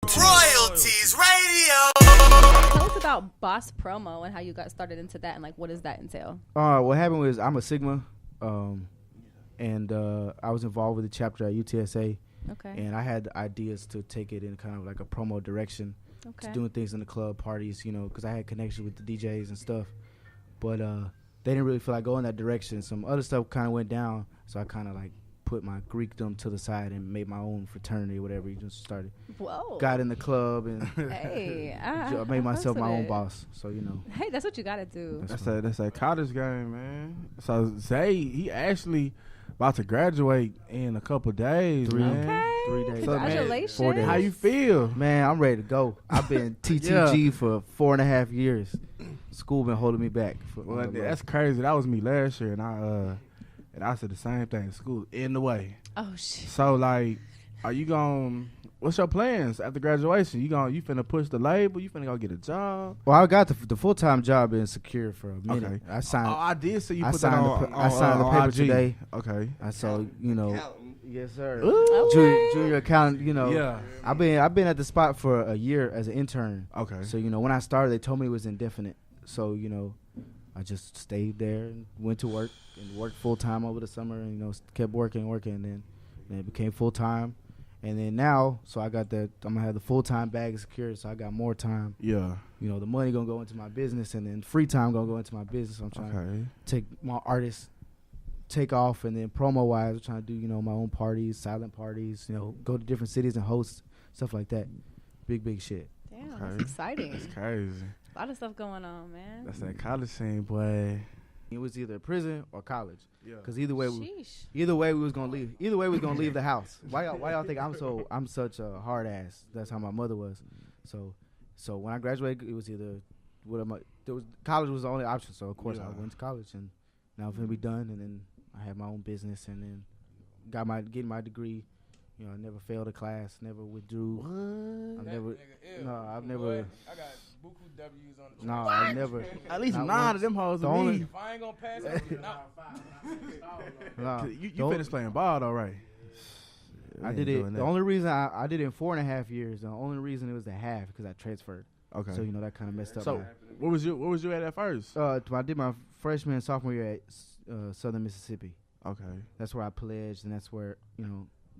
Royalties Radio. Tell us about Boss Promo and how you got started into that, and like what does that entail? What happened was I'm a Sigma, and I was involved with the chapter at UTSA. Okay. And I had ideas to take it in kind of like a promo direction, to doing things in the club parties, because I had connections with the DJs and stuff. But they didn't really feel like going that direction. Some other stuff kind of went down, so I kind of like put my Greekdom to the side and made my own fraternity or whatever. You just started. Whoa. Got in the club and Hey, I made myself my own boss. So Hey, that's what you gotta do. That's that college game, man. So Zay, he actually about to graduate in a couple days, man. Okay. 3 days. Congratulations. 4 days. How you feel? Man, I'm ready to go. I've been TTG for 4.5 years. School been holding me back. Well, that's crazy. That was me last year, and I said the same thing. School in the way. Oh shit. So like, are you going? What's your plans after graduation? You finna push the label? You finna go get a job? Well, I got the full-time job been secure for a minute. Okay. I signed. I did see you I put that signed on. I signed the paper IG. today. Okay. I saw Yes, sir. Okay. Junior accountant. Yeah. I've been at the spot for a year as an intern. Okay. So when I started, they told me it was indefinite. So I just stayed there and went to work and worked full-time over the summer and kept working, and then it became full-time. And then now, so I got that. I'm gonna have the full-time bag secured, so I got more time. Yeah. The money gonna go into my business, and then free time gonna go into my business. I'm trying to take my artists, take off, and then promo-wise, I'm trying to do my own parties, silent parties. Go to different cities and host stuff like that. Big shit. Damn, that's exciting. It's crazy. A lot of stuff going on, man. That's that college scene, boy. It was either prison or college. Yeah. Cause either way Sheesh. we was gonna leave. Either way we was gonna leave the house. Why y'all think I'm such a hard ass? That's how my mother was. So when I graduated, it was either college was the only option. So of course I went to college, and now I'm gonna be done, and then I have my own business, and then getting my degree. I never failed a class, never withdrew. What? I've never. I got buku W's on the No, I never. At least Not 9 once. of them hoes The are only- me. If I ain't gonna pass, I'm not. Nah, You the finished playing ball, though, right? I did it. The only reason I did it in 4.5 years. The only reason it was a half because I transferred. Okay. So that kind of messed up. So what was you at first? I did my freshman and sophomore year at Southern Mississippi. Okay. That's where I pledged, and that's where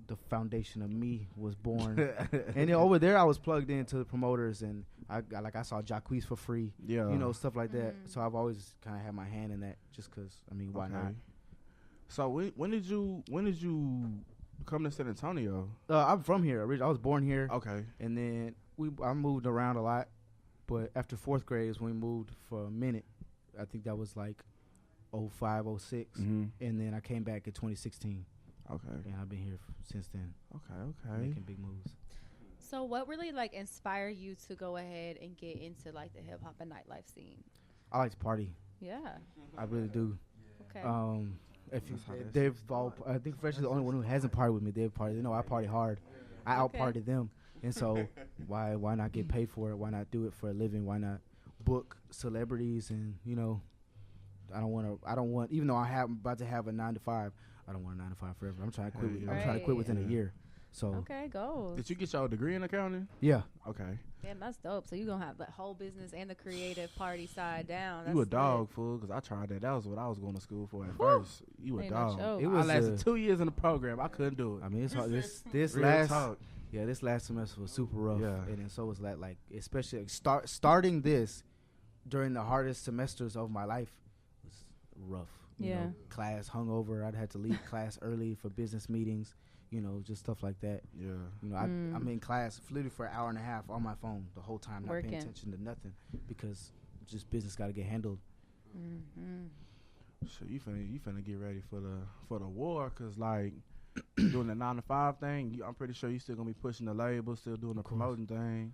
the foundation of me was born. And then over there, I was plugged into the promoters, and I saw Jacquees for free. Yeah. Stuff like that. So I've always kind of had my hand in that, just because. Why not? So when did you come to San Antonio? I'm from here. I was born here. Okay. And then I moved around a lot, but after 4th grade is when we moved for a minute. I think that was like 05, 06. Mm-hmm. And then I came back in 2016. Okay. And I've been here since then. Okay. Making big moves. So what really inspired you to go ahead and get into the hip hop and nightlife scene? I like to party. Yeah. I really do. Okay. I think Fresh is the only one who hasn't partied with me. They've partied. They know I party hard. I out-partied them. And so why not get paid for it? Why not do it for a living? Why not book celebrities? And I don't want even though I'm about to have a 9 to 5, I don't want a 9 to 5 forever. I'm trying to quit. I'm trying to quit within a year. So okay, go. Did you get your degree in accounting? Yeah. Okay. Damn, that's dope. So you're going to have the whole business and the creative party side down. You a dog, fool, because I tried that. That was what I was going to school for at first. You a Ain't no dog. joke. It was I lasted 2 years in the program. I couldn't do it. I mean, it's hard. This Real last talk. this last semester was super rough. Yeah. And then so was that, especially starting this during the hardest semesters of my life was rough. Yeah. Class hungover. I'd had to leave class early for business meetings. Just stuff like that. Yeah. I'm in class literally for an hour and a half on my phone the whole time, not Working. paying attention to nothing because just business got to get handled. Mm-hmm. So you finna get ready for the war, cause doing the 9 to 5 thing. I'm pretty sure you still gonna be pushing the label, still doing the promoting thing.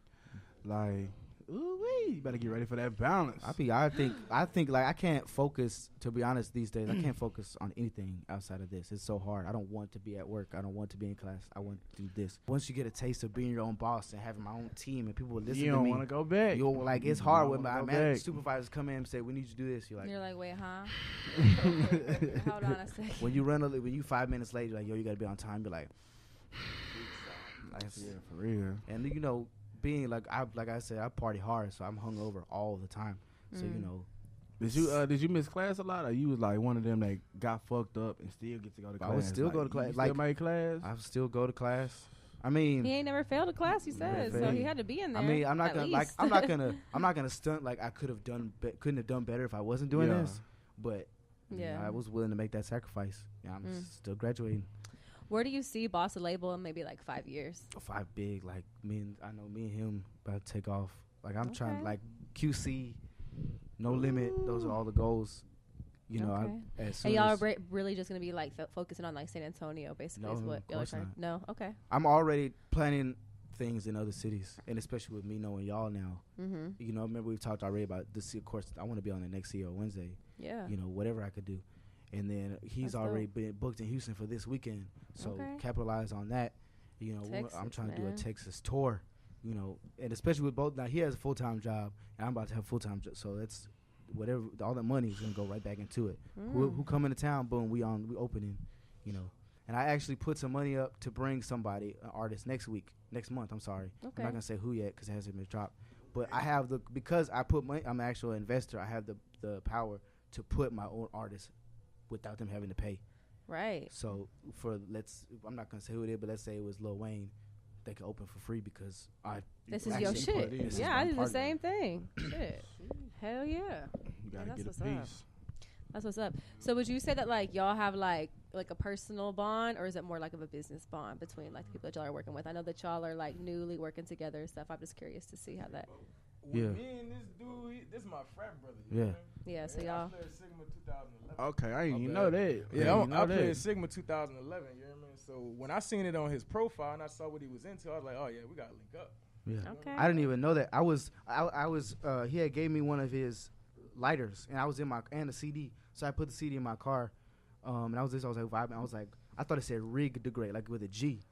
Ooh-wee, you better get ready for that balance. I think I can't focus, to be honest, these days. I can't focus on anything outside of this. It's so hard. I don't want to be at work. I don't want to be in class. I want to do this. Once you get a taste of being your own boss and having my own team and people will listen to me. You don't want to go back. It's hard when my back. supervisors come in and say, we need you to do this. You're like, wait, huh? Hold on a second. when you 5 minutes late, you're like, yo, you got to be on time. You're like, Yeah, for real. And you know, being like I said, I party hard, so I'm hungover all the time. So you know, Did you miss class a lot, or you was like one of them that got fucked up and still get to go to class? I would still go to class. You Like still made class? I still go to class. I mean, He ain't never failed a class. He said, so he had to be in there. I mean, I'm not at gonna least. I'm not gonna stunt like I couldn't have done better if I wasn't doing this. But you know, I was willing to make that sacrifice. Yeah, I'm still graduating. Where do you see Boss Label in maybe like 5 years? 5 big, like I know me and him about to take off. Like I'm trying like QC, No Limit. Those are all the goals. You know, as soon and y'all as are really just gonna be like focusing on like San Antonio, basically. No, is what of y'all are course trying. not. No, okay. I'm already planning things in other cities, and especially with me knowing y'all now. Mm-hmm. You know, remember we talked already about this. Of course, I want to be on the next CEO Wednesday. Yeah. You know, whatever I could do. And then he's That's already dope. been booked in Houston for this weekend. So Okay. capitalize on that. You know, Texas, I'm trying to do a man. Texas tour, you know, and especially with both. Now he has a full-time job and I'm about to have a full-time job. So that's whatever, all that money is going to go right back into it. Who come into town, boom, we opening, you know. And I actually put some money up to bring somebody, an artist next month, I'm sorry. Okay. I'm not going to say who yet because it hasn't been dropped. But I have because I put money, I'm an actual investor, I have the power to put my own artist without them having to pay. Right. So I'm not gonna say who it is, but let's say it was Lil Wayne, they could open for free because This is your actually shit. put it in. This is Yeah, my I did the partner. same thing. Shit. Hell yeah. You gotta that's get a what's up. piece. That's what's up. So would you say that like y'all have like a personal bond, or is it more like of a business bond between like the people that y'all are working with? I know that y'all are like newly working together and stuff. I'm just curious to see how that. Yeah. Me and this dude, this is my frat brother. Yeah. Yeah. So I y'all. played Sigma 2011. Okay, I didn't even Okay. know that. Yeah, I I played Sigma 2011. You know what I mean? So when I seen it on his profile and I saw what he was into, I was like, oh yeah, we gotta link up. Yeah. Okay. I didn't even know that. I was he had gave me one of his lighters and I was and a CD. So I put the CD in my car. And I was like vibing. I was like, I thought it said Rig Degrade, like with a G.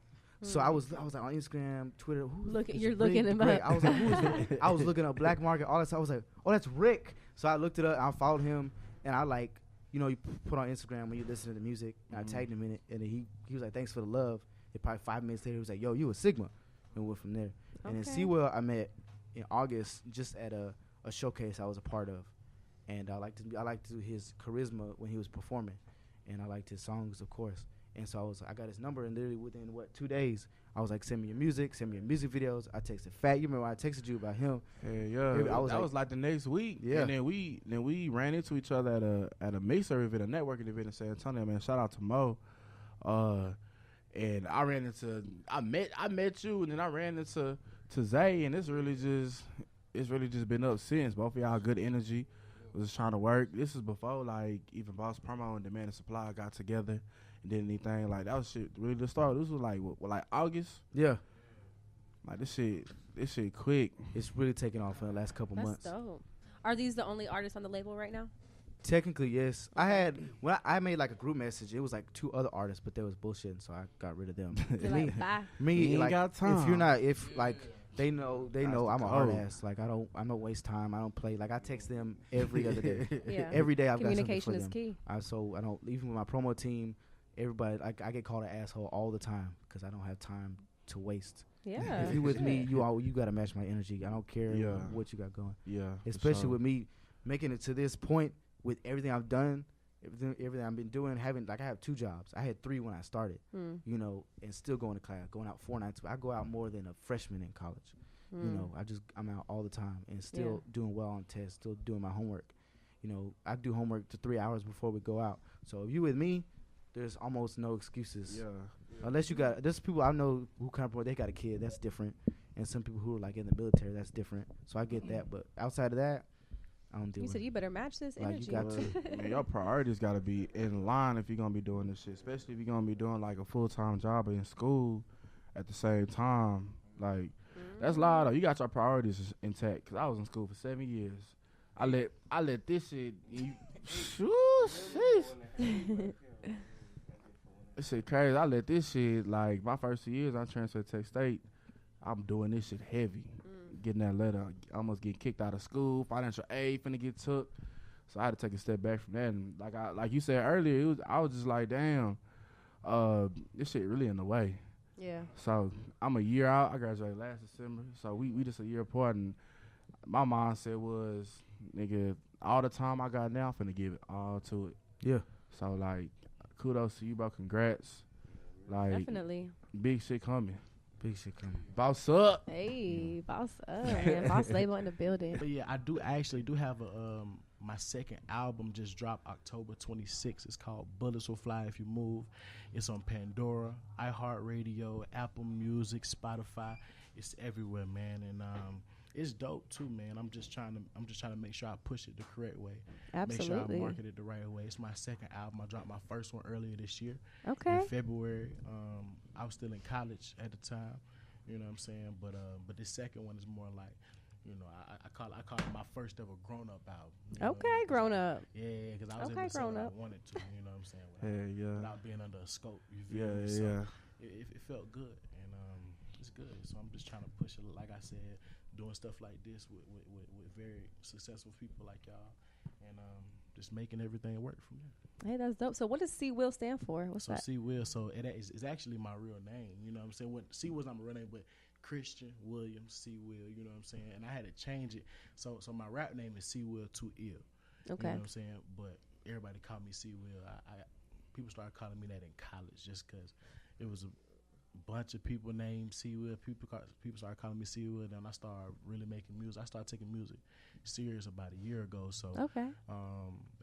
So I was like on Instagram, Twitter. You're looking him up. I was like, who is it? I was looking up Black Market, all that stuff. I was like, oh, that's Rick. So I looked it up. I followed him, and I like, you know, you put on Instagram when you listen to the music. And I tagged him in it, and then he was like, thanks for the love. And probably 5 minutes later, he was like, yo, you a Sigma, and we went from there. And then Okay. Sewell I met in August, just at a showcase I was a part of, and I liked his charisma when he was performing, and I liked his songs, of course. And so I got his number, and literally within 2 days, I was like, send me your music videos. I texted Fat. You remember when I texted you about him? Yeah. I was that like- was like the next week. Yeah. And then we ran into each other at a mixer event, a networking event in San Antonio. Man, shout out to Mo. And I met you, and then I ran into Zay, and it's really just been up since. Both of y'all good energy. Was just trying to work. This is before like even Boss Promo and Demand and Supply got together and did anything. Like that was shit really the start. This was like like August. Yeah. Like this shit quick. It's really taken off in the last couple That's months. dope. Are these the only artists on the label right now? Technically, yes. I had when I made like a group message. It was like 2 other artists, but they was bullshitting, so I got rid of them. You're like, bye. Me, You ain't like got if time. you're not, they know That's I'm the a hard code. ass. Like I don't waste time. I don't play. Like I text them every other day. Yeah. Every day I've got Communication something is for them. key. I don't even with my promo team. Everybody, I get called an asshole all the time because I don't have time to waste. Yeah. If you with me, shit. you gotta match my energy. I don't care Yeah. what you got going. Yeah. for Especially sure. with me making it to this point with everything I've done, everything I've been doing, I have 2 jobs. I had 3 when I started, you know, and still going to class, going out 4 nights. I go out more than a freshman in college. You know, I'm out all the time and still doing well on tests, still doing my homework. You know, I do homework to 3 hours before we go out. So if you with me, there's almost no excuses. Yeah. Unless there's people I know who come from, they got a kid, that's different. And some people who are like in the military, that's different. So I get that. But outside of that, I don't do You it. said you better match this Like, energy. you got to. Man, your priorities got to be in line if you're going to be doing this shit, especially if you're going to be doing like a full-time job in school at the same time. Like, that's loud though. You got your priorities intact. Cause I was in school for 7 years. I let this shit. This shit crazy. I let this shit like my first 2 years. I transferred to Tech State. I'm doing this shit heavy. Getting that letter, almost getting kicked out of school. Financial aid finna get took. So I had to take a step back from that. And like you said earlier, I was just like, damn, this shit really in the way. Yeah. So I'm a year out. I graduated last December. So we just a year apart. And my mindset was, nigga, all the time I got now, I'm finna give it all to it. Yeah. So, like, kudos to you, bro. Congrats. Like, Definitely. big shit coming. Big shit coming. Boss up. Hey, boss up, man. Boss label in the building. But yeah, I actually do have a my second album just dropped October 26th. It's called Bullets Will Fly If You Move. It's on Pandora, iHeartRadio, Apple Music, Spotify. It's everywhere, man. And it's dope too, man. I'm just trying to make sure I push it the correct way. Absolutely. Make sure I market it the right way. It's my second album. I dropped my first one earlier this year. Okay. In February. I was still in college at the time. You know what I'm saying? But this second one is more like, you know, I call it my first ever grown up album. You know? Okay, grown up. Yeah, because I was Okay, able to say grown what up. I wanted to. You know what I'm saying? Yeah. Without being under a scope. You feel Yeah, me? So yeah. it felt good, and it's good. So I'm just trying to push it. Like I said, doing stuff like this with very successful people like y'all, and just making everything work from there. Hey, that's dope. So what does C Will stand for? What's So that? C Will, so it's actually my real name. You know what I'm saying? C Will's not my real name, but Christian Williams C Will. You know what I'm saying? And I had to change it. So my rap name is C Will Too Ill. Okay. You know what I'm saying? But everybody called me C Will. People started calling me that in college just because it was a bunch of people named C Will. People started calling me C Will. Then I started really making music. I started taking music serious about a year ago. So Okay.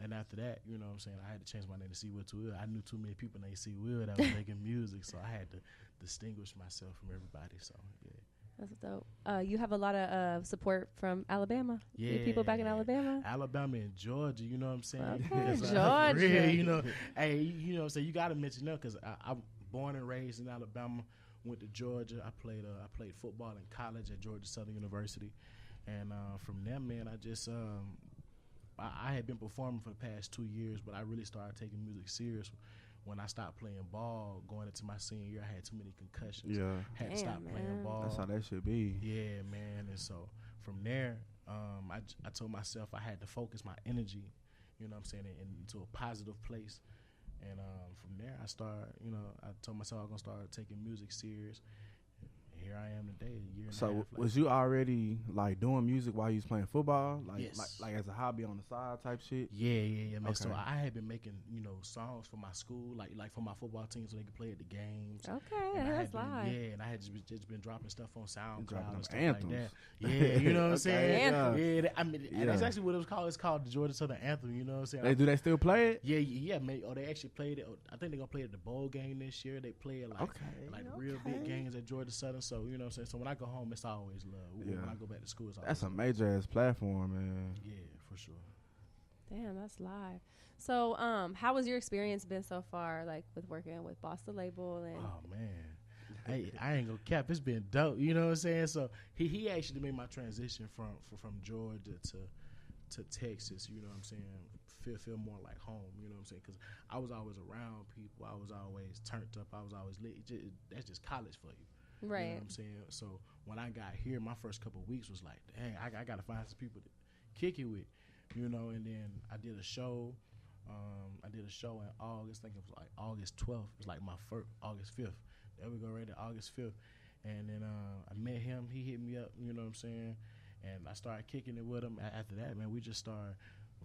and after that, you know what I'm saying, I had to change my name to C Will Too Ill. I knew too many people named C Will that was making music, so I had to distinguish myself from everybody. So yeah. That's dope. You have a lot of support from Alabama. Yeah. You people back in Alabama. Alabama and Georgia, you know what I'm saying? Okay, Because, Georgia. real, you know, hey, you know what I'm saying? You got to mention them because I'm born and raised in Alabama, went to Georgia. I played football in college at Georgia Southern University. And from there, man, I just I had been performing for the past 2 years, but I really started taking music serious when I stopped playing ball. Going into my senior year, I had too many concussions. Yeah. Had to Damn, stop playing man. ball. That's how that should be. Yeah, man. And so from there, I told myself I had to focus my energy, you know what I'm saying, into a positive place. And from there, I told myself I was going to start taking music serious. And here I am today, a year and a So half was later. you already like doing music while you was playing football, like Yes. like as a hobby on the side type shit? Yeah, man. So Okay. I had been making, songs for my school, like for my football team, so they could play at the games. Okay, And I that's had been, live. yeah, and I had just been dropping stuff on SoundCloud Dropping and stuff them anthems. like that. Yeah, you know what I'm Okay, saying? yeah. Yeah, I mean, and that's Yeah. actually what it was called. It's called the Georgia Southern Anthem. You know what I'm saying? Do they still play it? Yeah, man. Or they actually played it. I think they're gonna play it at the bowl game this year. They play it like real big games at Georgia Southern. So you know what I'm saying. So when I go home, it's always love. Yeah. When I go back to school, it's always That's a love. major ass platform, man. Yeah, for sure. Damn, that's live. So, how was your experience been so far, like with working with Boss the Label and? Oh man, I ain't gonna cap. It's been dope. You know what I'm saying? So he actually made my transition from Georgia to Texas. You know what I'm saying? Feel more like home. You know what I'm saying? Because I was always around people. I was always turned up. I was always lit. That's just college for you. Right. You know what I'm saying? So when I got here, my first couple of weeks was like, dang, I got to find some people to kick it with, you know. And then I did a show. I did a show in August. I think it was like August 12th. It was like my first August 5th. There we go, right there, August 5th. And then I met him. He hit me up. You know what I'm saying? And I started kicking it with him. After that, man, we just started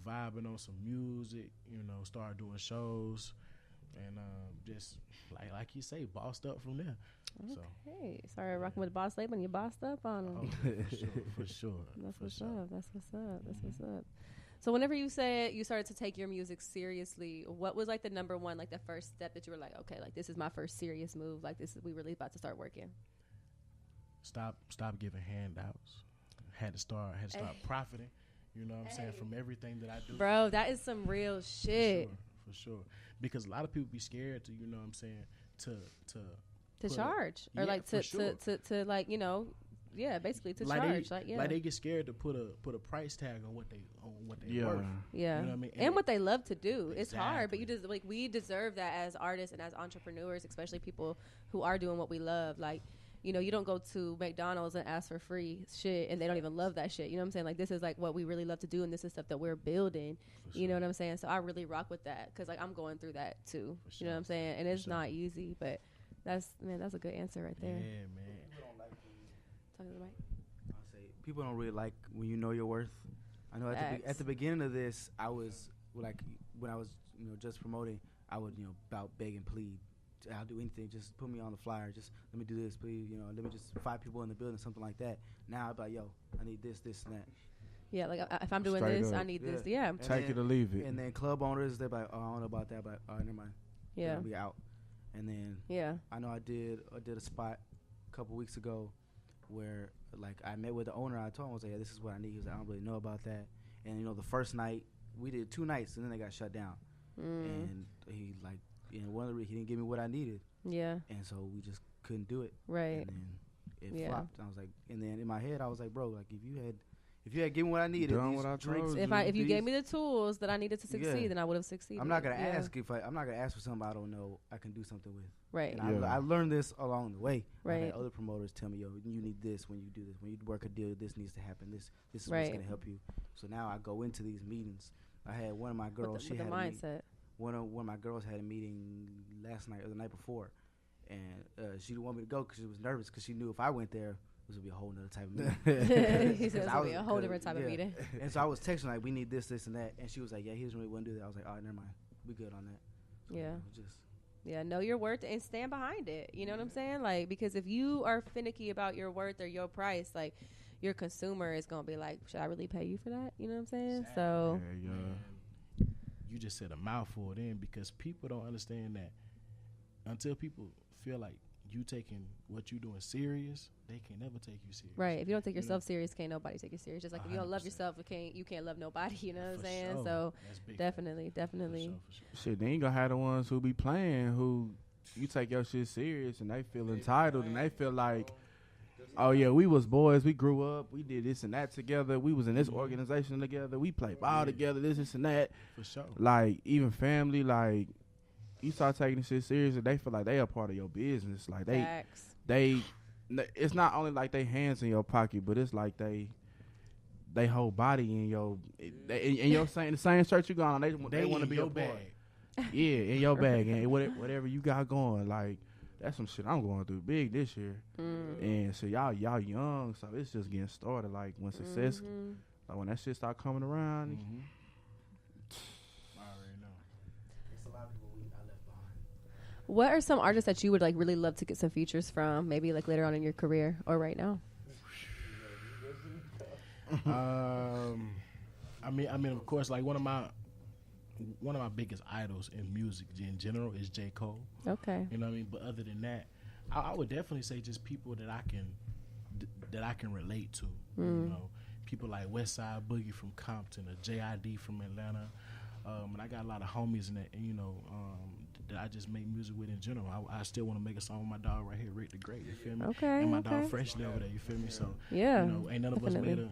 vibing on some music. You know, started doing shows. And just like you say, bossed up from there. So. Okay, started rocking with Boss Label and you bossed up on them. Oh, for sure. That's for what's sure. up. That's what's up. That's what's up. So whenever you said you started to take your music seriously, what was like the number one, like the first step that you were like, okay, like this is my first serious move. Like we really about to start working. Stop giving handouts. Had to start profiting. You know what I'm saying, from everything that I do. Bro, that is some real shit. For sure. Because a lot of people be scared to, you know what I'm saying, to charge yeah, or like for sure. to like, you know, yeah, basically to like charge. They, like they get scared to put a price tag on what they Yeah. worth. Yeah. You know what I mean? And what they love to do. It's hard, but Exactly. you just like we deserve that as artists and as entrepreneurs, especially people who are doing what we love. Like, you know, you don't go to McDonald's and ask for free shit and they don't even love that shit. You know what I'm saying? Like, this is like what we really love to do and this is stuff that we're building. For You know sure. what I'm saying? So I really rock with that because like I'm going through that too. For You know what I'm saying? And it's sure. not easy, but That's a good answer right Yeah, there. man. Talk to the mic. I'll say people don't really like when you know your worth. I know at the beginning of this, I was like, when I was just promoting, I would about beg and plead. I'll do anything. Just put me on the flyer. Just let me do this, please. Let me just 5 people in the building, something like that. Now I'm like, yo, I need this, this, and that. Yeah, like if I'm doing Straight this, up. I need this. Yeah, And Take it or leave it. And then club owners, they're like, oh, I don't know about that, but never mind. yeah, We out. And then yeah. I know I did a spot a couple weeks ago where like I met with the owner. I told him, I was like, yeah, this is what I need. He was like, I don't really know about that. And the first night we did 2 nights, and then they got shut down. And he like, one of the he didn't give me what I needed. Yeah. And so we just couldn't do it. Right. And then it Yeah. flopped. I was like, and then in my head I was like, bro, like if you had given what I needed, Done these what I drinks, told If you these- gave me the tools that I needed to succeed, Yeah. then I would have succeeded. I'm not gonna Yeah. I'm not gonna ask for something I don't know I can do something with. Right. And Yeah. I learned this along the way. I've Right. had other promoters tell me, yo, you need this when you do this. When you work a deal, this needs to happen. This is Right. what's gonna help you. So now I go into these meetings. I had one of my girls. With the she had mindset. one of my girls had a meeting last night or the night before, and she didn't want me to go because she was nervous because she knew if I went there, this would be a whole nother type of meeting. He said it's I gonna be was- a whole different type of yeah. meeting. And so I was texting like, we need this, this, and that, and she was like, yeah, he doesn't really want to do that. I was like, all right, never mind, we good on that. So Yeah. just Yeah, know your worth and stand behind it. You know what I'm saying? Like, because if you are finicky about your worth or your price, like, your consumer is gonna be like, should I really pay you for that? You know what I'm saying? So Yeah. Man, you just said a mouthful then, because people don't understand that until people feel like you taking what you doing serious, they can never take you serious. right, if you don't take You yourself serious, can't nobody take you serious. Just like if you don't love 100%. yourself, you can't love nobody. You know what I'm For saying? sure. So That's big. definitely. For sure. Shit, then you gonna have the ones who be playing who you take your shit serious and they feel entitled and they feel like, oh yeah, we was boys, we grew up, we did this and that together, we was in this organization together, we played ball together, this and that. For sure. Like even family, like you start taking this shit serious and they feel like they are part of your business. Like Facts. it's not only like they hands in your pocket, but it's like they whole body in your in your the same shirt you got on. They want to be your a part. bag. Yeah, in your bag and whatever you got going. Like that's some shit I'm going through big this year. And so y'all young, so it's just getting started. Like when success, like when that shit start coming around. Mm-hmm. I already know. it's a lot of people I left behind. What are some artists that you would like really love to get some features from? Maybe like later on in your career or right now? I mean, of course, like one of my biggest idols in music in general is J. Cole. Okay. You know what I mean? But other than that, I would definitely say just people that I can relate to. You know, people like Westside Boogie from Compton or J.I.D. from Atlanta. And I got a lot of homies in that, that I just make music with in general. I still want to make a song with my dog right here, Rick the Great. You feel me? Okay, And my okay. dog Freshly over there. You feel me? So Yeah. ain't none of definitely.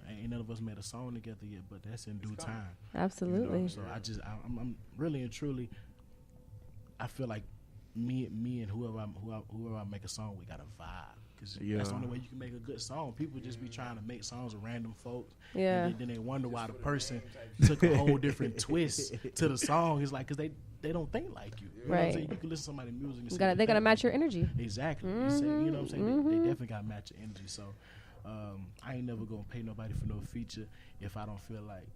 us made a song together yet, but that's in due time. Absolutely. You know? So I'm really and truly, I feel like me and whoever I make a song with got a vibe. Cause that's the only way you can make a good song. People just be trying to make songs with random folks. Yeah. And then they wonder why the person took a whole different twist to the song. It's like, cause they don't think like you. You know what I'm Right. saying? You can listen to somebody's music and say They gotta match your energy. Exactly. You say, you know what I'm saying? They definitely got to match your energy. So I ain't never gonna pay nobody for no feature if I don't feel like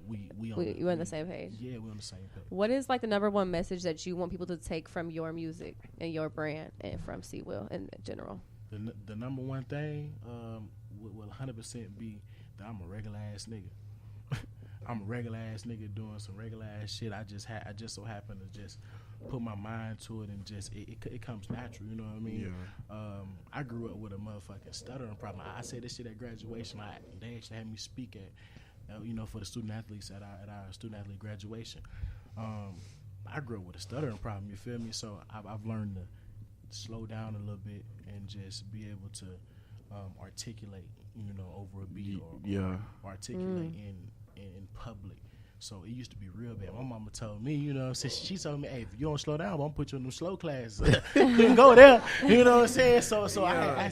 We're on the same page. Yeah, we're on the same page. What is like the number one message that you want people to take from your music and your brand and from C Will in general? The number one thing will 100% be that I'm a regular ass nigga. I'm a regular ass nigga doing some regular ass shit. I just so happen to just put my mind to it and just it comes natural. You know what I mean? Yeah. I grew up with a motherfucking stuttering problem. I said this shit at graduation. They actually had me speak at for the student athletes at our student athlete graduation. I grew up with a stuttering problem. You feel me? So I've learned to slow down a little bit and just be able to articulate, over a beat or articulate in public. So it used to be real bad. My mama told me, she told me, hey, if you don't slow down, I'm gonna put you in them slow classes. Couldn't go there, you know what I'm saying? So I had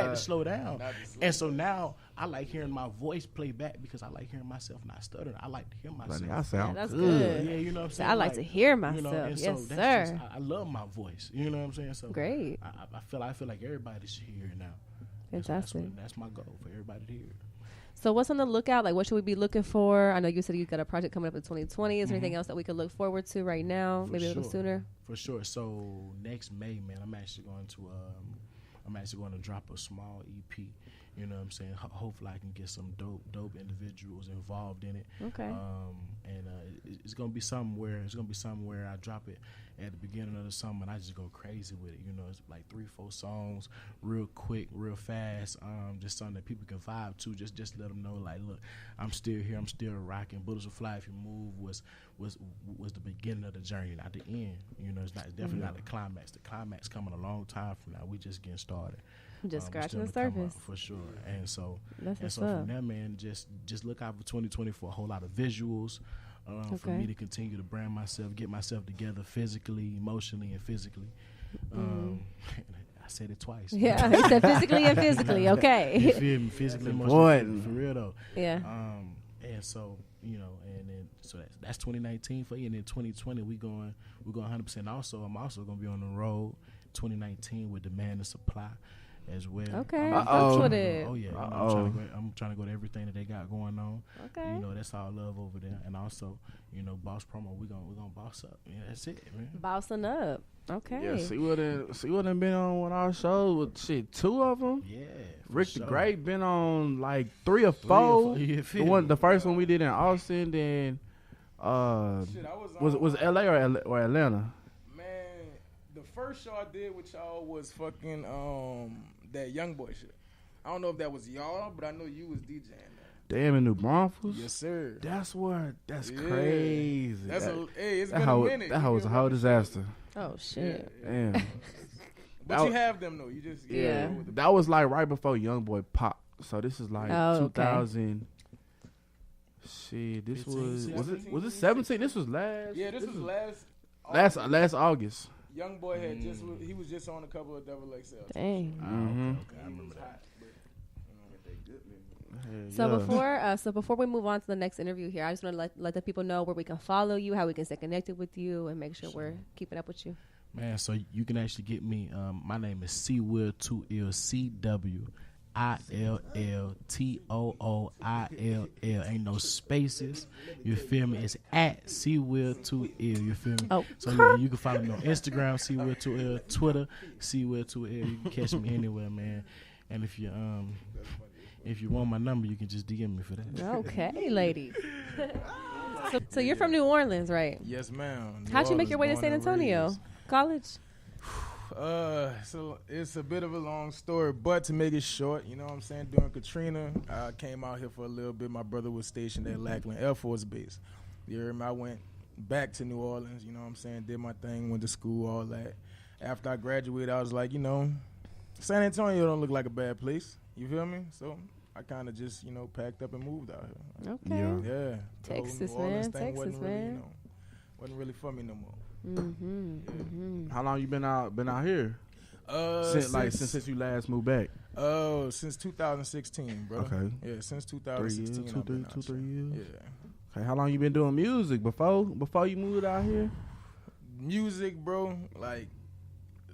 to slow down. And so now I like hearing my voice play back because I like hearing myself not stuttering. I like to hear myself. I sound that's good. good. Yeah, you know what I'm So saying? I like to hear myself. You know, and yes, so sir. that's just, I love my voice. You know what I'm saying? So Great. I feel like everybody should hear it now. Fantastic. That's my goal for everybody to hear it. So what's on the lookout? Like, what should we be looking for? I know you said you got a project coming up in 2020. Is there anything else that we could look forward to right now? For Maybe a little sure. sooner? For sure. So next May, man, I'm actually going to drop a small EP. You know what I'm saying? Hopefully I can get some dope individuals involved in it. Okay. It's gonna be something where I drop it at the beginning of the summer and I just go crazy with it. You know, it's like 3-4 songs, real quick, real fast. Just something that people can vibe to. Just let them know, like, look, I'm still here. I'm still rocking. Bullets Will Fly If You Move was the beginning of the journey, not the end. You know, it's definitely not the climax. The climax coming a long time from now. We just getting started. Just We're scratching still the to come up, surface. for sure. And so That's from there, man, just look out for 2020 for a whole lot of visuals. For me to continue to brand myself, get myself together physically, emotionally, and physically. I said it twice. Yeah, he said physically and physically. Okay. You feel me? Physically, That's emotionally, important. for real though. Yeah. And so, you know, and then so that's 2019 for you. And then 2020 we're going 100%. Also, I'm also gonna be on the road 2019 with Demand and Supply as well. Okay. Uh-oh. Fucks with it. Oh yeah, you know, Uh-oh. I'm trying to go to everything that they got going on. Okay. You know, that's all love over there. And also, you know, Boss Promo, we're gonna boss up. Yeah, that's it, man. Bossing up. Okay. Yeah, see what been on one of our shows with shit, 2 of them. Yeah. for Rick sure. the Great been on like 3 or 3 or 4. 4, you feel me? The first one we did in Austin, then Shit, I was LA or Atlanta? Man, the first show I did with y'all was fucking that Young Boy shit. I don't know if that was y'all, but I know you was DJing that. Damn, in New Braunfels. Yes, sir. That's Yeah. crazy. It's that been hoe, a minute. that You hoe was a feel whole me? disaster. Oh shit. Damn. But That you have them though. You just Yeah. go with the- That was like right before Young Boy Pop. So this is like Oh, okay. 2000. Shit, this 15, was it 17? This was last. Yeah, this was last August. Young Boy had he was just on a couple of Double XL. Dang. Okay, I remember He was that. hot, but, So before we move on to the next interview here, I just want to let the people know where we can follow you, how we can stay connected with you, and make sure we're keeping up with you. Man, so you can actually get me. My name is CWill2ill, CWILLTOOILL. Ain't no spaces. You feel me? It's at CWill2ill. You feel me? Oh. So yeah, you can follow me on Instagram, CWill2ill, Twitter, CWill2ill. You can catch me anywhere, man. And if you want my number, you can just DM me for that. Okay, lady. So you're from New Orleans, right? yes, ma'am. How'd you make your way to San Antonio? College? So it's a bit of a long story, but to make it short, you know what I'm saying? During Katrina, I came out here for a little bit. My brother was stationed at Lackland Air Force Base. You hear me? I went back to New Orleans, you know what I'm saying? Did my thing, went to school, all that. After I graduated, I was like, you know, San Antonio don't look like a bad place. You feel me? So I kind of just, you know, packed up and moved out here. Okay. Yeah. Yeah. The whole Texas, New Orleans man. thing Texas, wasn't really, man. you know, wasn't really for me no more. How long you been out here? Since you last moved back. Since 2016, bro. Okay. Yeah, since 3 2016. years, I've been out 2, 3 here. years. Yeah. Okay, how long you been doing music before you moved out here? Music, bro, like,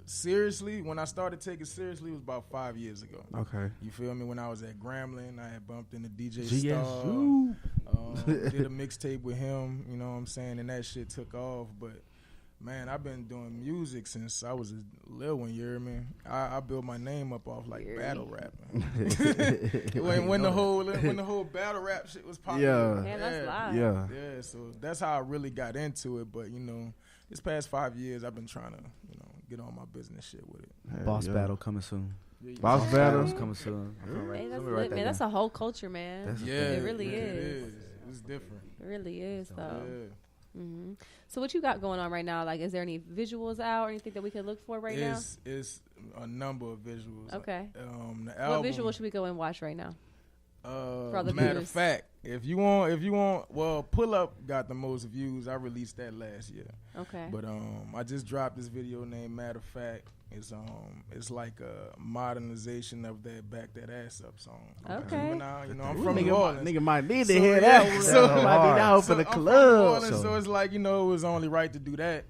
seriously, when I started taking it seriously, it was about 5 years ago. Okay. You feel me? When I was at Grambling, I had bumped into DJ Star. GSU. Did a mixtape with him, you know what I'm saying? And that shit took off. But, man, I've been doing music since I was a little one, you hear me? I built my name up off, like, battle rapping. when the whole battle rap shit was popping. Yeah. Man, that's live. Yeah. Yeah, so that's how I really got into it. But, you know, this past 5 years, I've been trying to, you know, get on my business shit with it. Boss Yeah. battle coming soon. Boss Boss battle. battle's coming soon. Hey, that's lit, man. That's a whole culture, man. That's a Yeah, It really It is. is. It's different. It really is, though. Yeah. So what you got going on right now? Like, is there any visuals out or anything that we could look for right now? It's a number of visuals. Okay. The What album, visual should we go and watch right now? all the matter views? of fact, if you want, well, Pull Up got the most views. I released that last year. Okay. But I just dropped this video named Matter of Fact. It's like a modernization of that Back That Ass Up song. Okay. Juvenile, you know, I'm Ooh, from New Orleans. Nigga might need to So, hear yeah, that one. so- Might need that one for the I'm from New club. Orleans, so it's like, you know, it was only right to do that.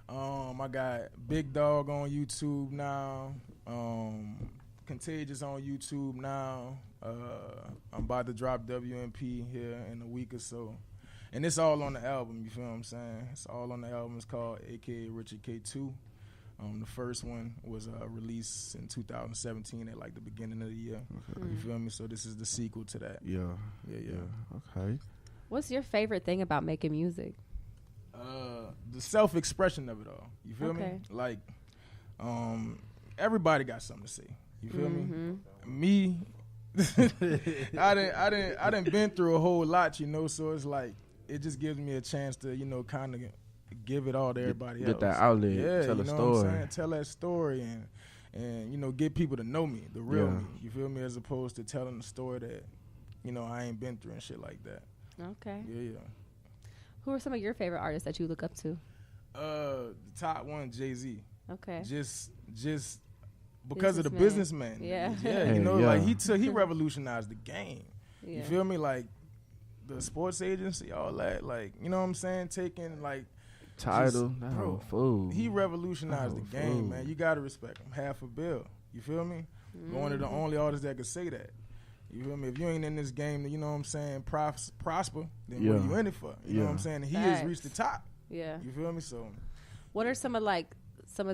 I got Big Dog on YouTube now. Contagious on YouTube now. I'm about to drop WMP here in a week or so. And it's all on the album, you feel what I'm saying? It's all on the album. It's called AKA Richard K2. The first one was released in 2017 at like the beginning of the year. Okay. You feel me? So this is the sequel to that. Yeah. Okay. What's your favorite thing about making music? The self-expression of it all. You feel me? Okay. Like, everybody got something to say. You feel Mm-hmm. me? I done been through a whole lot, you know. So it's like it just gives me a chance to, you know, kind of give it all to everybody else. Get that outlet. Yeah, Tell you a know story. what I'm saying? Tell that story and you know, get people to know me, the real Yeah. me. You feel me? As opposed to telling a story that, you know, I ain't been through and shit like that. Okay. Yeah. Who are some of your favorite artists that you look up to? The top one, Jay-Z. Okay. Just because of the Businessman. businessman. Yeah. You know, Yeah. like he revolutionized the game. Yeah. You feel me? Like the sports agency, all that. Like, you know what I'm saying? Taking like Title. Just- That bro, whole fool. he revolutionized Oh, the game, fool. man. You gotta respect him. Half a bill. You feel me? One of the only artists that could say that. You feel me? If you ain't in this game, you know what I'm saying, prosper, then what Yeah. are you in it for? You know what I'm Yeah. saying? He Facts. has reached the top. Yeah. You feel me? So What are some of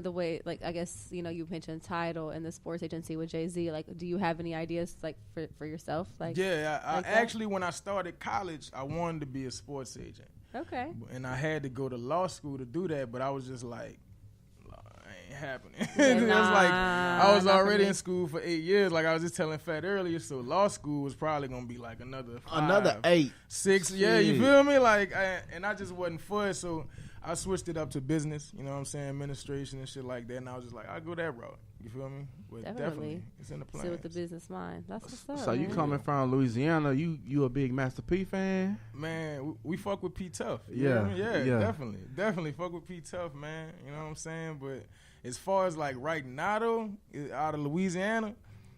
the way, like, I guess, you know, you mentioned Tidal and the sports agency with Jay-Z. Like, do you have any ideas, like, for yourself? Like, yeah, I like that? actually, when I started college, I wanted to be a sports agent. Okay. And I had to go to law school to do that, but I was just like, ain't happening. Yeah, It was like, I was not for already me. in school for 8 years. Like I was just telling Fat earlier, so law school was probably going to be like another 8. 6. Yeah, you Shit. feel me? Like, and I just wasn't for it, so I switched it up to business, you know what I'm saying, administration and shit like that, and I was just like, I'll go that route. You feel me? But Definitely. it's in the plan. Still with the business mind. That's what's up. So you man. coming from Louisiana? You a big Master P fan? Man, we fuck with P Tough. Yeah, yeah. Definitely fuck with P Tough, man. You know what I'm saying? But as far as like right now though, out of Louisiana,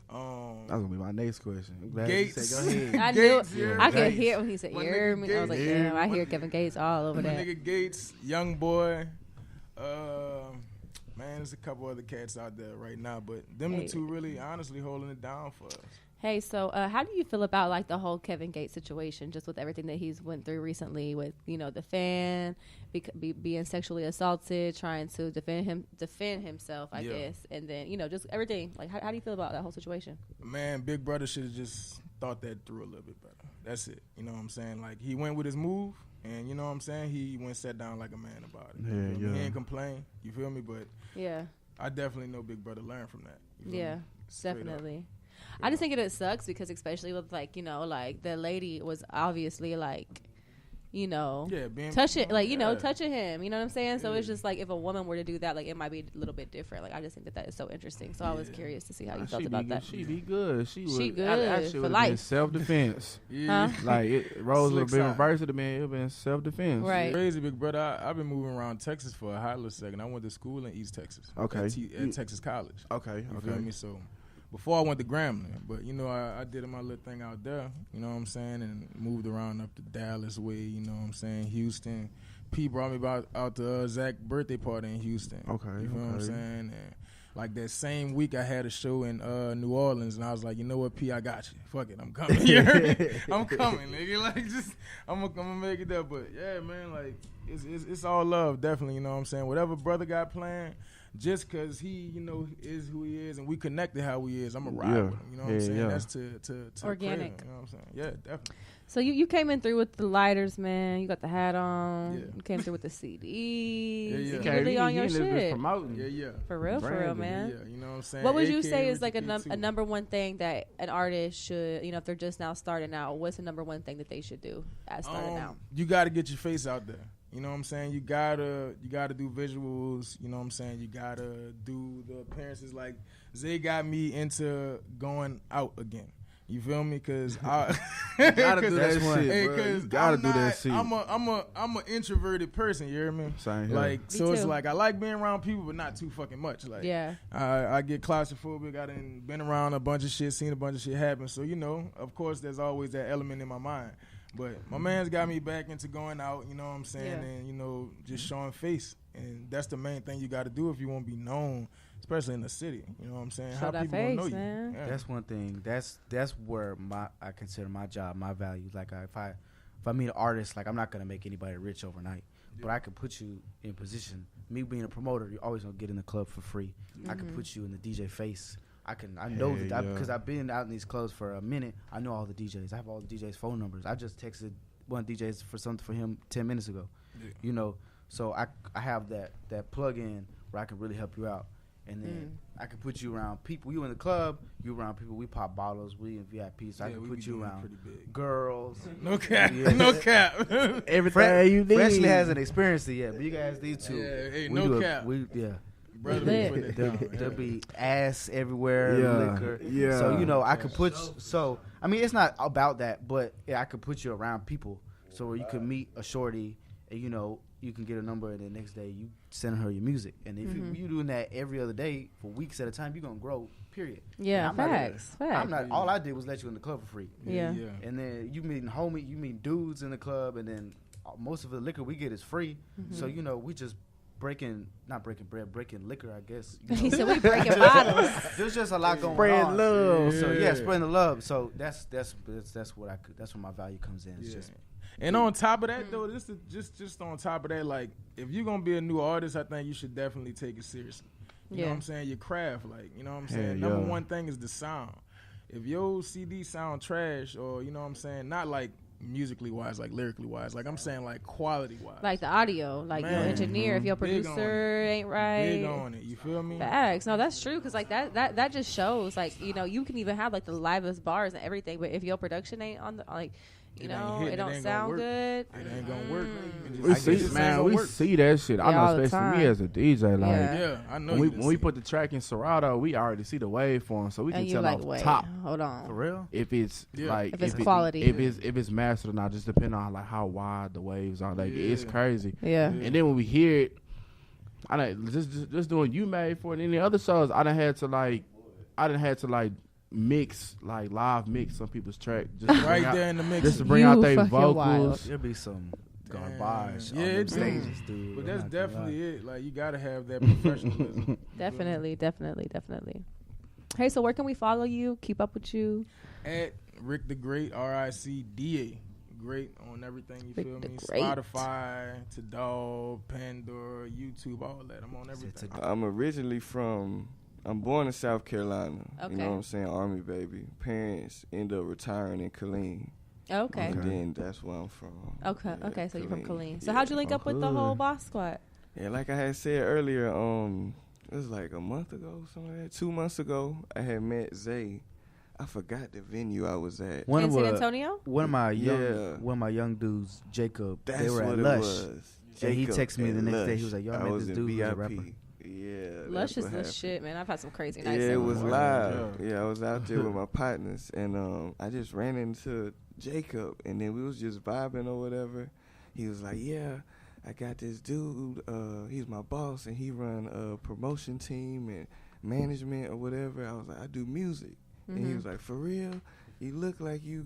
That's gonna be my next question. I'm glad Gates. you said go ahead. I Gates, knew. yeah. I could Gates. hear when he said, My "You nigga hear me?" I was like, Gates. "Damn, I My hear nigga- Kevin Gates all over my that." nigga Gates, Young Boy, man, there's a couple other cats out there right now, but them Hey. the two really honestly holding it down for us. Hey, so how do you feel about like the whole Kevin Gates situation, just with everything that he's went through recently, with, you know, the fan being sexually assaulted, trying to defend himself, I Yeah. guess, and then, you know, just everything. Like, how do you feel about that whole situation? Man, Big Brother should have just thought that through a little bit better. That's it. You know what I'm saying? Like, he went with his move, and you know what I'm saying? He went sat down like a man about it. You Yeah, feel me? yeah. He ain't complain. You feel me? But Yeah, I definitely know Big Brother learned from that. You feel yeah, me? Straight up. definitely. I just think it sucks because, especially with, like, you know, like the lady was obviously like, you know, Yeah, being touching, like, you know, yeah. touching him. You know what I'm saying? So it's Yeah. just like, if a woman were to do that, like, it might be a little bit different. Like, I just think that is so interesting. So I was Yeah. curious to see how you Nah, felt she about be that. She be good. She good actually for would've been life. self-defense. Yeah. Huh? Like roles would Slick have been side. reversed. It would have been self-defense. Right. Crazy, Big Brother. I've been moving around Texas for a hot little second. I went to school in East Texas. Okay. At Texas College. Okay. You feel Okay. me? So before I went to Grambling, but you know, I did my little thing out there, you know what I'm saying, and moved around up to Dallas way, you know what I'm saying, Houston. P brought me out to Zach's birthday party in Houston. Okay, You feel what I'm okay. saying? And like that same week I had a show in New Orleans, and I was like, you know what, P, I got you. Fuck it, I'm coming. You heard me? I'm coming, nigga. Like, just I'm gonna make it up. But yeah, man, like it's all love, definitely. You know what I'm saying? Whatever brother got planned, just cause he, you know, is who he is, and we connected how he is, I'm a ride Yeah. with him. You know what I'm Yeah, saying? yeah. That's to Organic. The crib, you know what I'm saying? Yeah, definitely. So you came in through with the lighters, man. You got the hat on. Yeah. You came through with the CDs. Yeah, yeah. You Okay, really on your He just been shit. promoting. Yeah, yeah. For real, Branding, man. Yeah, you know what I'm saying? What would you AKA say is like Richard a K2. number one thing that an artist should, you know, if they're just now starting out, what's the number one thing that they should do as starting out? You got to get your face out there. You know what I'm saying? You gotta do visuals. You know what I'm saying? You gotta do the appearances. Like Zay got me into going out again. You feel me? Cause I You gotta do that one. shit, bro. You gotta do that shit. I'm a introverted person. You hear me? Same here. Like, Me so it's too. like I like being around people, but not too fucking much. Like, Yeah. I get claustrophobic. I done been around a bunch of shit, seen a bunch of shit happen. So of course, there's always that element in my mind. But my man's got me back into going out. You know what I'm saying? Yeah. And just showing face. And that's the main thing you got to do if you want to be known, especially in the city. You know what I'm saying? Show How that people gonna know face, you? man. Yeah. That's one thing. That's where I consider my job, my value. Like if I meet an artist, like I'm not gonna make anybody rich overnight, but I can put you in position. Me being a promoter, you're always gonna get in the club for free. I can put you in the DJ face. I know Hey, that yeah. because I've been out in these clubs for a minute. I know all the DJs. I have all the DJs' phone numbers. I just texted one DJs for something for him 10 minutes ago. Yeah. So I have that plug in where I can really help you out. And then I can put you around people. You in the club, you around people. We pop bottles. We in VIP. So I Yeah, can we put be you doing around pretty big. girls. No cap. Yeah. No cap. Everything you need. Freshly hasn't experienced it yet, but you guys need to. Yeah, hey, We no do cap. Brother, Lit. be putting it There'll, down. there'll be ass everywhere, Yeah. liquor. Yeah. So I could put. So I mean, it's not about that, but I could put you around people, so where you could meet a shorty, and you can get a number, and the next day you send her your music. And if you doing that every other day for weeks at a time, you're gonna grow. Period. Yeah, And I'm facts. I'm not. All I did was let you in the club for free. Yeah. And then you meet dudes in the club, and then most of the liquor we get is free. So we just not breaking bread, breaking liquor, I guess. He said we breaking bottles. There's just a lot going Spread on. love. So spreading the love. So that's what that's where my value comes in. It's Yeah. just And on top of that, though, just on top of that, like, if you're gonna be a new artist, I think you should definitely take it seriously. You know what I'm saying? Your craft, like, you know what I'm saying? Hell Number yeah. one thing is the sound. If your CD sound trash, or you know what I'm saying, not like musically wise, like lyrically wise, like I'm saying like quality wise. Like the audio, like your Man. engineer, if your Big on producer ain't right. Big on it, you feel me? Facts. No, that's true. Cause like that just shows like, you can even have like the livest bars and everything, but if your production ain't on the, like, It ain't hitting, it it don't ain't gonna sound work. good. It ain't gonna work. We It just ain't gonna work. see that shit. I Yeah, all know, the especially me time. as a DJ. Like, Yeah. Yeah, I know. when we put the track in Serato, we already see the waveform, so we can And you're tell like, off wait, top hold on. for real. if it's Yeah. like If it's quality. if it's mastered or not, just depending on like how wide the waves are. Like it's Yeah. crazy. Yeah. And then when we hear it, I done just doing You Made for it. And any other shows, I done had to mix, like live mix some people's track just to right bring out, there in the mix. just to bring out You their fucking vocals. wild. There'll be some Damn. garbage Yeah, on them it do. stages, dude. But I'm that's not gonna definitely lie. it. Like, you gotta have that professionalism. Definitely. Hey, so where can we follow you? Keep up with you? At Rick the Great, RICDA. Great on everything, you Rick feel the me? Great. Spotify, Tidal, Pandora, YouTube, all that. I'm on everything. I'm born in South Carolina. Okay. You know what I'm saying? Army baby. Parents end up retiring in Killeen. Okay. And then that's where I'm from. Okay. Yeah, Okay. So you're from Killeen. So Yeah. how'd you link up with the whole Boss Squad? Yeah, like I had said earlier, it was like a month ago, something like that. 2 months ago, I had met Zay. I forgot the venue I was at. In San Antonio? One of my Yeah. young dudes, Jacob. That's they were what at it Lush. was. And he Jacob texted me the at next day. Lush. He was like, "Yo, I I met was this in dude who's a VIP. rapper." Yeah. Lush that's is what the happened. shit, man. I've had some crazy Yeah, nights. it there was before. live. Yeah, I was out there with my partners, and I just ran into Jacob, and then we was just vibing or whatever. He was like, "Yeah, I got this dude. He's my boss, and he run a promotion team and management or whatever." I was like, "I do music," and he was like, "For real? You look like you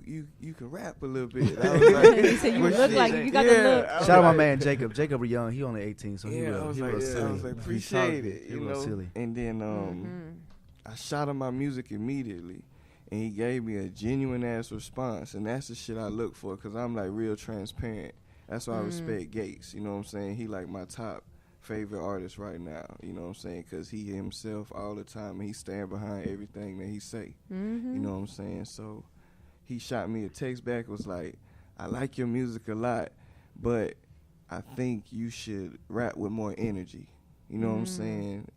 can rap a little bit." I was like, He said you "Well, look shit." like you got the look. I was Shout out my like- man Jacob. Jacob was young. He only 18, so he Yeah, I real was silly. like, He appreciate talking. it, He you real know. silly. And then I shot him my music immediately, and he gave me a genuine ass response, and that's the shit I look for, cause I'm like real transparent. That's why I respect Gates. You know what I'm saying? He like my top favorite artist right now. You know what I'm saying? Cause he himself all the time, and he stand behind everything that he say. You know what I'm saying? So he shot me a text back, was like, "I like your music a lot, but I think you should rap with more energy." You know what I'm saying?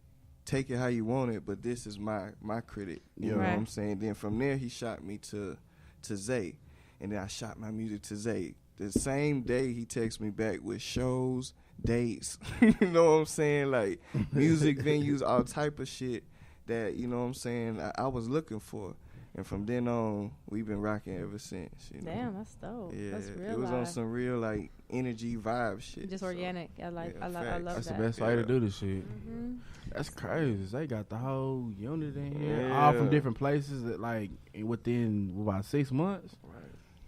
Take it how you want it, but this is my critic. You know Right. what I'm saying? Then from there, he shot me to Zay, and then I shot my music to Zay. The same day, he texted me back with shows, dates. You know what I'm saying? Like music venues, all type of shit that, you know what I'm saying, I was looking for. And from then on, we've been rocking ever since. You know? Damn, that's dope. Yeah, That's real. it was on some real like energy vibe shit. just so, organic. I like. yeah, I love facts. That's the that. best way to do this shit. Mm-hmm. That's crazy. They got the whole unit in here, Yeah. all from different places. That like within about 6 months. Right.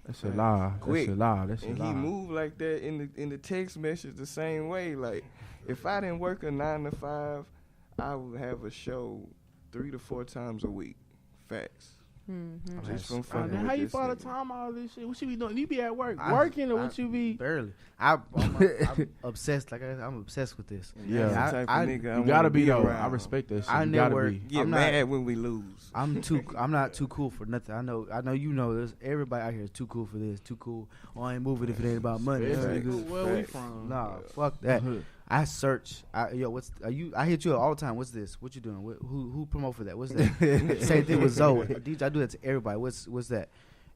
That shit live. That Quick. shit live. That shit And live. he moved like that in the text message the same way. Like, if I didn't work a 9 to 5, I would have a show 3 to 4 times a week. Facts. Mm-hmm. Just from Oh, fucking man, with how you this find the nigga. time all this shit? What you be doing? You be at work I- working, or I- what you be? Barely. I'm obsessed. Like I'm obsessed with this. And Yeah. that's the type I- of nigga I You gotta wanna be though. around. I respect that shit. I You gotta network. be. Get I'm not- mad when we lose. I'm not too cool for nothing. I know you know this. Everybody out here is too cool for this. Too cool. Oh, I ain't moving if it ain't about money. Especially Facts. where we Facts. from. Nah, fuck that. I search. What's you? I hit you all the time. What's this? What you doing? Who promote for that? What's that? Same thing with Zoe. DJ, I do that to everybody. What's that?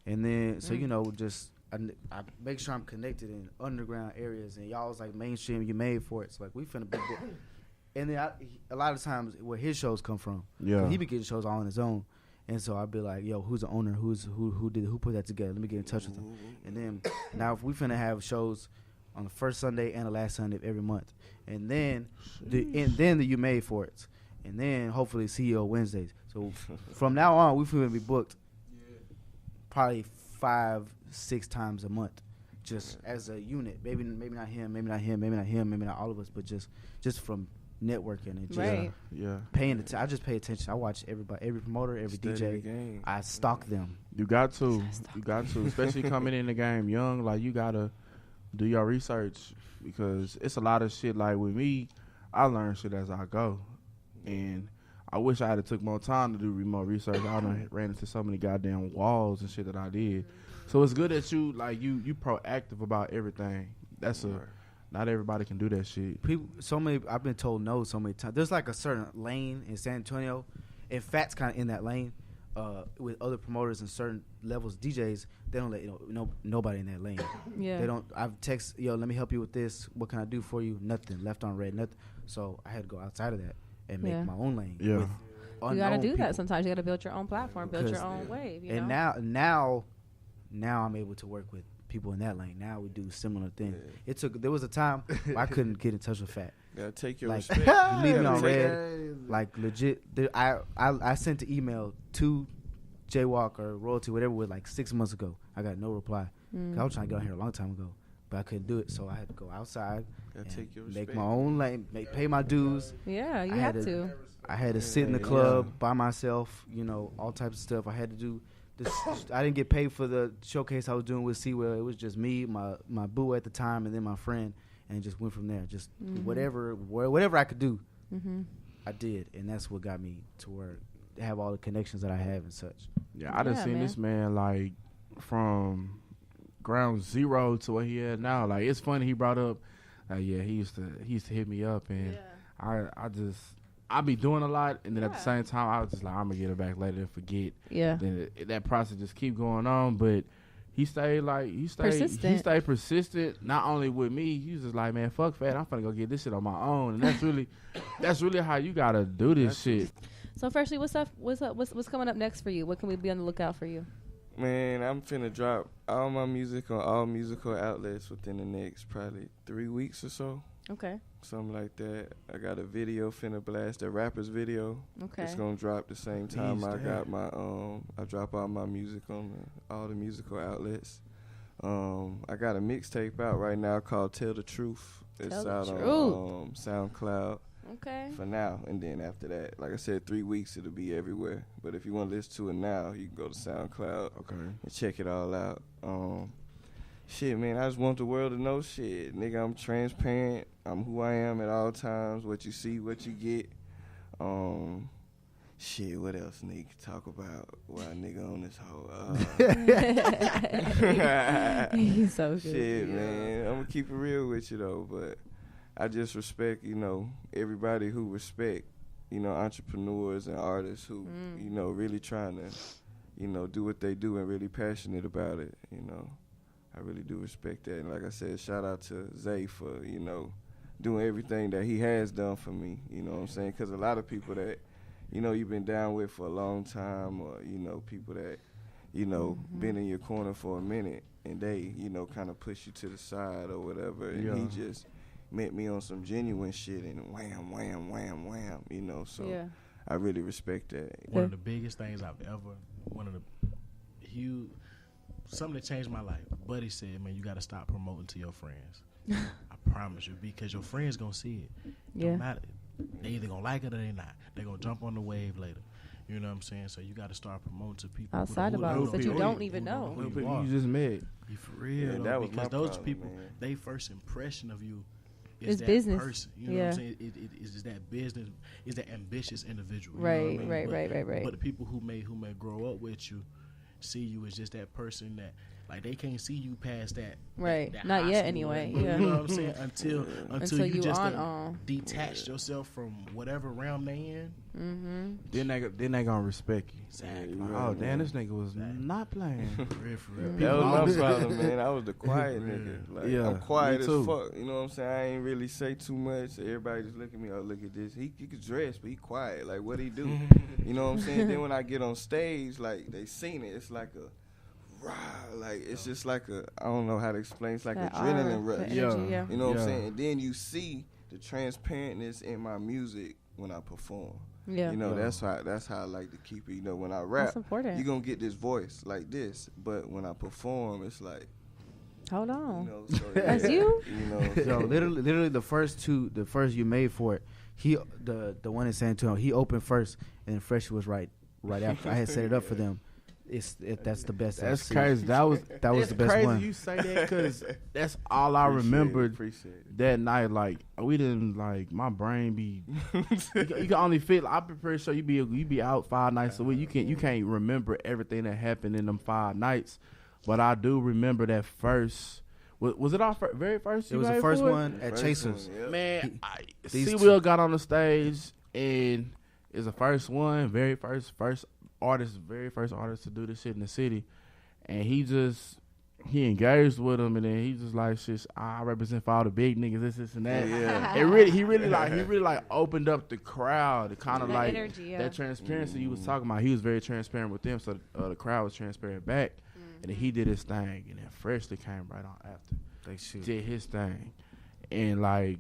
And then so just I make sure I'm connected in underground areas, and y'all was like mainstream. You made for it. So like we finna be. And then a lot of times where his shows come from. Yeah. He be getting shows all on his own. And so I'd be like, yo, who's the owner? Who put that together? Let me get in touch with him. And then now if we finna have shows on the first Sunday and the last Sunday of every month. And then the You Made for it. And then hopefully CEO Wednesdays. So from now on we finna be booked probably 5-6 times a month. Just as a unit. Maybe not him, maybe not all of us, but just from networking and just Right. Yeah. paying attention. I just pay attention. I watch everybody, every promoter, every Study the DJ. game. I stalk them. You got to. Especially coming in the game young. Like, you got to do your research because it's a lot of shit. Like, with me, I learn shit as I go. And I wish I had took more time to do remote research. I done ran into so many goddamn walls and shit that I did. So it's good that you proactive about everything. Not everybody can do that shit. People, I've been told no so many times. There's like a certain lane in San Antonio, and Fat's kind of in that lane. With other promoters and certain levels, DJs, they don't let nobody in that lane. Yeah. They don't. I've text, yo, let me help you with this. What can I do for you? Nothing. Left on red. Nothing. So I had to go outside of that and make my own lane. Yeah. with You got to unknown do that people. sometimes. You got to build your own platform, build your Because- own wave. You And know? now I'm able to work with people in that lane. Now we do similar things. There was a time where I couldn't get in touch with Fat. Gotta take your Like, respect. you leave me on Take red. Like legit, I sent an email to Jaywalk or Royalty, whatever, with like 6 months ago. I got no reply. 'Cause I was trying to get on here a long time ago, but I couldn't do it. So I had to go outside, Gotta and take your make respect. my own lane, pay my dues. Yeah, you I have had to. I had to sit in the club by myself, all types of stuff. I had to do this. I didn't get paid for the showcase I was doing with Sewell. It was just me, my boo at the time, and then my friend, and just went from there. Just whatever I could do, I did, and that's what got me to where have all the connections that I have and such. Yeah, I done Yeah, seen man. this man like from ground zero to what he had now. Like, it's funny he brought up, he used to hit me up, and I be doing a lot, and then at the same time I was just like, I'm gonna get it back later and forget. Yeah. Then that process just keep going on, but he stayed persistent. Not only with me, he was just like, man, fuck Fat, I'm finna go get this shit on my own, and that's really how you gotta do this shit. So, firstly, what's coming up next for you? What can we be on the lookout for you? Man, I'm finna drop all my music on all musical outlets within the next probably 3 weeks or so. Okay. Something like that. I got a video finna blast, a rapper's video. Okay. It's gonna drop the same time I got my I drop all my music on all the musical outlets. I got a mixtape out right now called Tell the Truth. It's out on SoundCloud. Okay. For now, and then after that, like I said, 3 weeks it'll be everywhere. But if you want to listen to it now, you can go to SoundCloud and check it all out. Shit, man, I just want the world to know shit. Nigga, I'm transparent. I'm who I am at all times. What you see, what you get. Shit, what else nigga can talk about while nigga on this whole He's so good. shit, man. I'm gonna keep it real with you though, but I just respect, everybody who respect, entrepreneurs and artists who, really trying to, do what they do and really passionate about it, I really do respect that. And like I said, shout out to Zay for, doing everything that he has done for me, you know what I'm saying? Because a lot of people that you know, you've been down with for a long time, or, you know, people that, you know, been in your corner for a minute, and they, you know, kind of push you to the side or whatever, and he just met me on some genuine shit, and wham, wham, wham, wham, you know, so I really respect that. One of the biggest things something that changed my life. Buddy said, man, you got to stop promoting to your friends. I promise you, because your friends going to see it. Don't matter. They either going to like it or they not. They going to jump on the wave later. You know what I'm saying? So you got to start promoting to people outside of us that you don't even know. Who you just met. You for real, that was because my those problem, people, man. they first impression of you is It's that business. person. You know what I'm saying? It is that business, is that ambitious individual. You know Right, what I mean? right. But the people who may grow up with you see you as just that person that, like, they can't see you past that. Right. That Not high yet school anyway. level. Yeah. You know what I'm saying? Until Until you you just on. detached yourself from whatever realm they in. Then they gonna respect you. Exactly. Oh, damn, this nigga was not playing. For real. That was my problem, man. I was the quiet nigga. Like, I'm quiet me as too. fuck. You know what I'm saying? I ain't really say too much. Everybody just look at me. Oh, look at this. He can dress, but he quiet. Like, what he do? You know what I'm saying? Then when I get on stage, like, they seen it. It's like a rah. Like, it's just like a, I don't know how to explain. It's like That adrenaline aura, rush. the energy, Yeah. You know what I'm saying? And then you see the transparentness in my music when I perform. Yeah. You know, that's how I like to keep it. You know, when I rap, That's important. you're going to get this voice like this. But when I perform, it's like, Hold on. you know, so That's you? You know, Yo, literally the first you made for it, the one in San Antonio, he opened first, and Fresh was right after. I had set it up for them. That's the best. That's I've seen. crazy. That was the best crazy one. you say that because that's all I remembered Appreciate it. that night. Like, we didn't, like, my brain be you can only feel. I'm pretty sure you be out 5 nights a week. You can't remember everything that happened in them 5 nights, but I do remember that first. Was it our very first? It was the first one at Chasers. One, yeah. Man, these C-Will got on the stage and is the first one, very first artist to do this shit in the city, and he engaged with him, and then he just like, shit, I represent for all the big niggas, this and that. Yeah. He really like opened up the crowd. It kind of That like energy, yeah. that transparency you was talking about. He was very transparent with them, so the crowd was transparent back, and then he did his thing, and then Freshly came right on after. They shit. Did his thing, and like,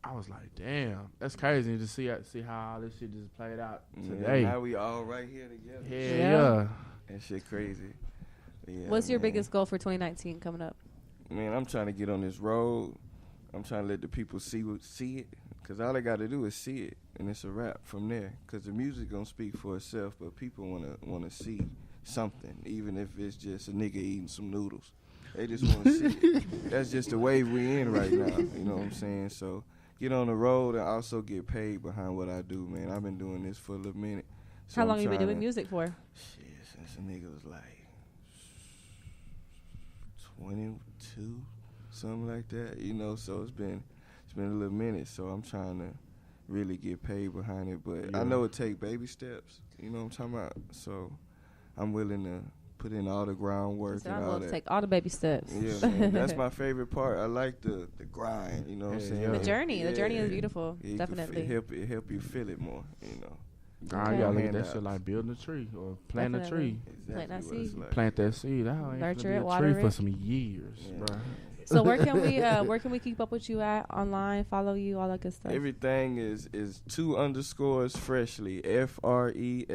I was like, damn, that's crazy to see how all this shit just played out today. Now we all right here together. Yeah. That shit crazy. Yeah, What's your man. biggest goal for 2019 coming up? Man, I'm trying to get on this road. I'm trying to let the people see it. Because all they got to do is see it. And it's a wrap from there. Because the music going to speak for itself. But people want to see something. Even if it's just a nigga eating some noodles. They just want to see it. That's just the wave we in right now. You know what I'm saying? So get on the road and also get paid behind what I do, man. I've been doing this for a little minute. So How long I'm you been trying doing to- music for? Shit, since a nigga was like 22, something like that, you know. So it's been a little minute. So I'm trying to really get paid behind it, but I know it take baby steps. You know what I'm talking about? So I'm willing to put in all the groundwork So and I'm all going to that. take all the baby steps. Yeah, man, that's my favorite part. I like the grind. You know what I'm saying? The journey. The journey is Yeah. beautiful. Yeah, you can Definitely. it help you feel it more. You know. God, you gotta look at that Handouts. shit like building a tree or planting a Definitely. tree. Plant that what it's seed. like. Plant that seed. That ain't Nurture gonna be it, a water tree for it. some years, Yeah. bro. So where can we keep up with you at online? Follow you, all that good stuff. Everything is 2 underscores Freshly, Freshly,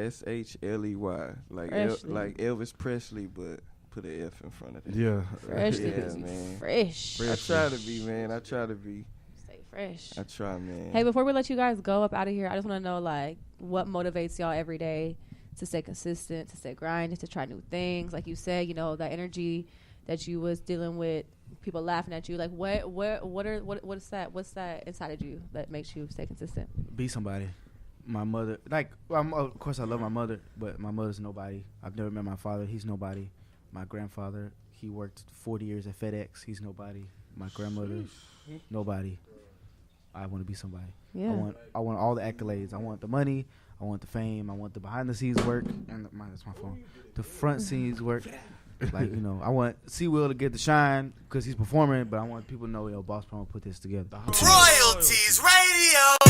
like Freshly. like Elvis Presley, but put an F in front of it. Yeah. Freshly, Yeah, because man. fresh. I try to be, man. I try to be. Stay fresh. I try, man. Hey, before we let you guys go up out of here, I just want to know, like, what motivates y'all every day to stay consistent, to stay grinding, to try new things? Like you said, you know, that energy that you was dealing with, people laughing at you. Like, what's that inside of you that makes you stay consistent? Be somebody. My mother, like, of course I love my mother, but my mother's nobody. I've never met my father. He's nobody. My grandfather, he worked 40 years at FedEx. He's nobody. My grandmother, nobody. I want to be somebody. Yeah. I want all the accolades. I want the money. I want the fame. I want the behind the scenes work. And that's my phone. The front scenes work. Like, you know, I want C-Will to get the shine because he's performing, but I want people to know, yo, Boss Promo put this together. Royalties Radio.